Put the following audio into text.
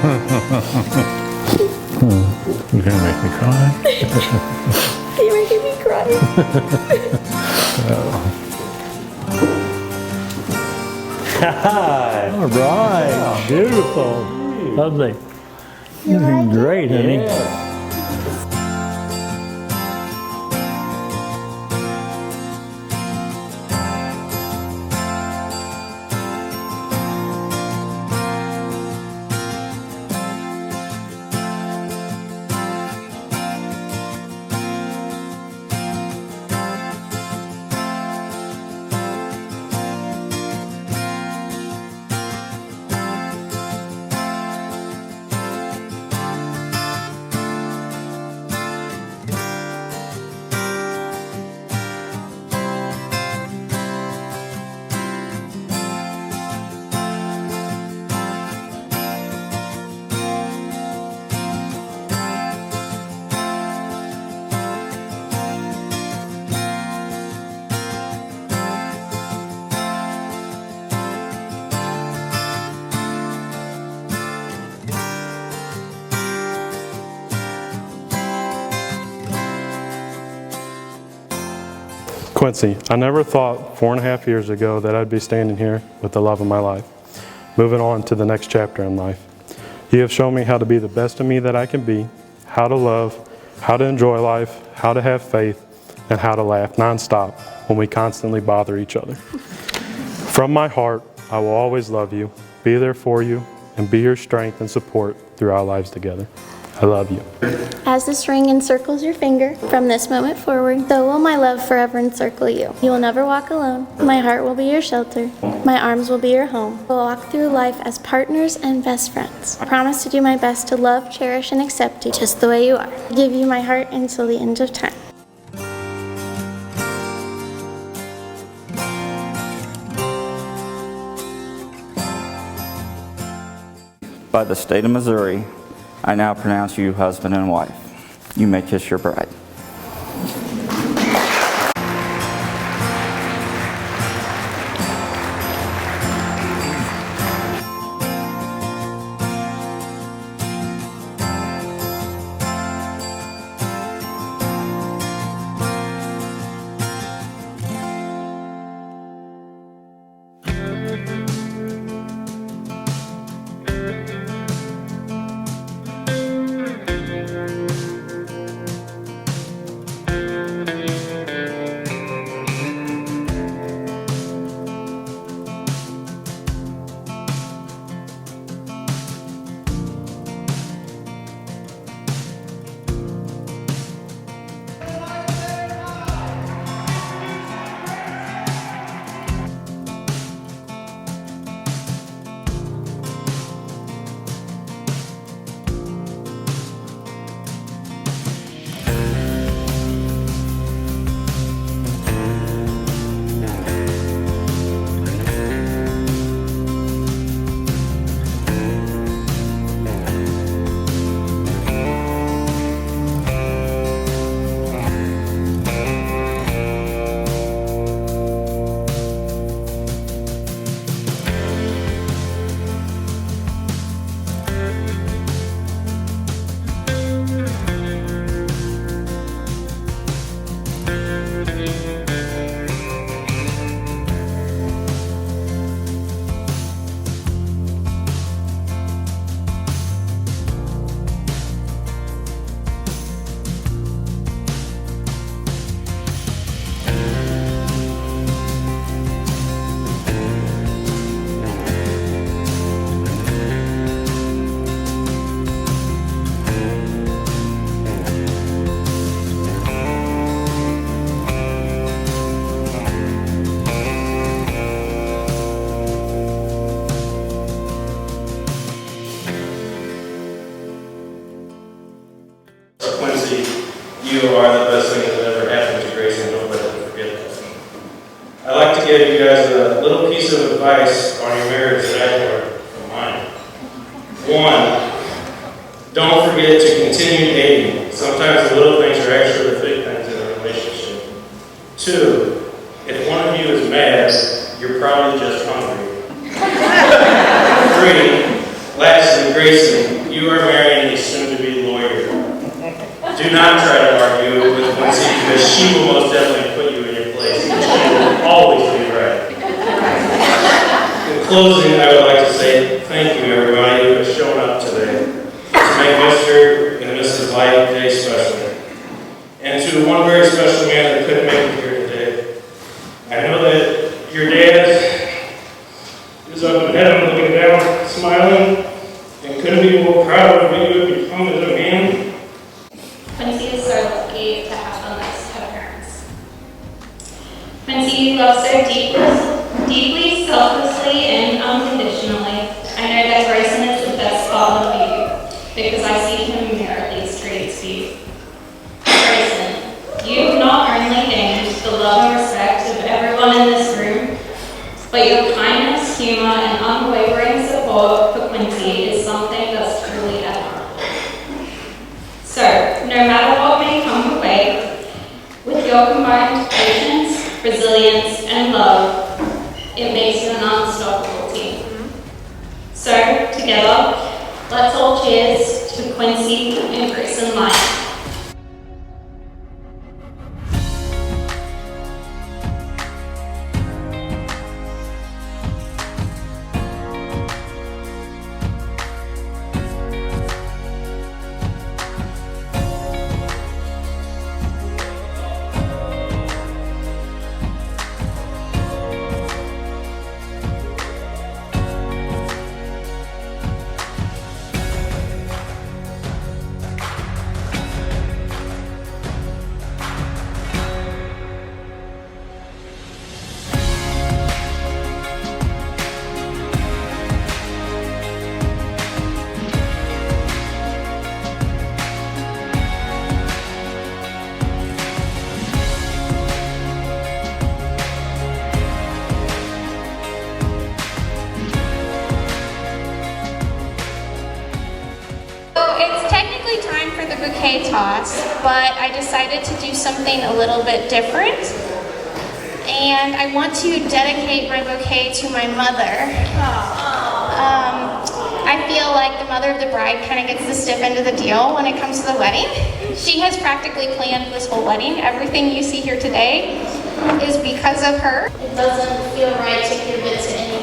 You're gonna make me cry. You're making me cry. All right, beautiful, lovely. You like it? Great, honey. Quincy, I never thought 4.5 years ago that I'd be standing here with the love of my life, moving on to the next chapter in life. You have shown me how to be the best of me that I can be, how to love, how to enjoy life, how to have faith, and how to laugh nonstop when we constantly bother each other. From my heart, I will always love you, be there for you, and be your strength and support through our lives together. I love you. As this ring encircles your finger, from this moment forward, so will my love forever encircle you. You will never walk alone. My heart will be your shelter. My arms will be your home. We'll walk through life as partners and best friends. I promise to do my best to love, cherish, and accept you just the way you are. I give you my heart until the end of time. By the state of Missouri, I now pronounce you husband and wife. You may kiss your bride. Quincy, you are the best thing that ever happened to Grayson. Don't let him forget that. I'd like to give you guys a little piece of advice on your marriage that I learned from mine. One, don't forget to continue dating. Sometimes the little things are actually the big things in a relationship. Two, if one of you is mad, you're probably just hungry. Three, Lastly, Grayson, you are marrying a soon-to-be lawyer. Do not try to argue with Quincy because she will most definitely put you in your place. She will always be right. In closing, I would like to say thank you, everybody who has shown up today to make Mr. and Mrs. Light Day special. And to the one very special man that couldn't make it here today. I know that your dad is up in heaven looking down, smiling, and couldn't be more proud of what you have become as a man. Quincy is so lucky to have the nice parents. Quincy, you love so deeply, selflessly, and unconditionally. I know that Grayson is the best father for you because I see him mirror these traits for you. Grayson, you've not only gained the love and respect of everyone in this room, but your kindness, humor, and unwavering support for Quincy is something that's truly admirable. So, no matter what may come your way, with your combined patience, resilience, and love, it makes you an unstoppable team. So, together, let's all cheers to Quincy and Grayson Light. Bouquet toss, but I decided to do something a little bit different. And I want to dedicate my bouquet to my mother. I feel like the mother of the bride kind of gets the stiff end of the deal when it comes to the wedding. She has practically planned this whole wedding. Everything you see here today is because of her. It doesn't feel right to give it to anyone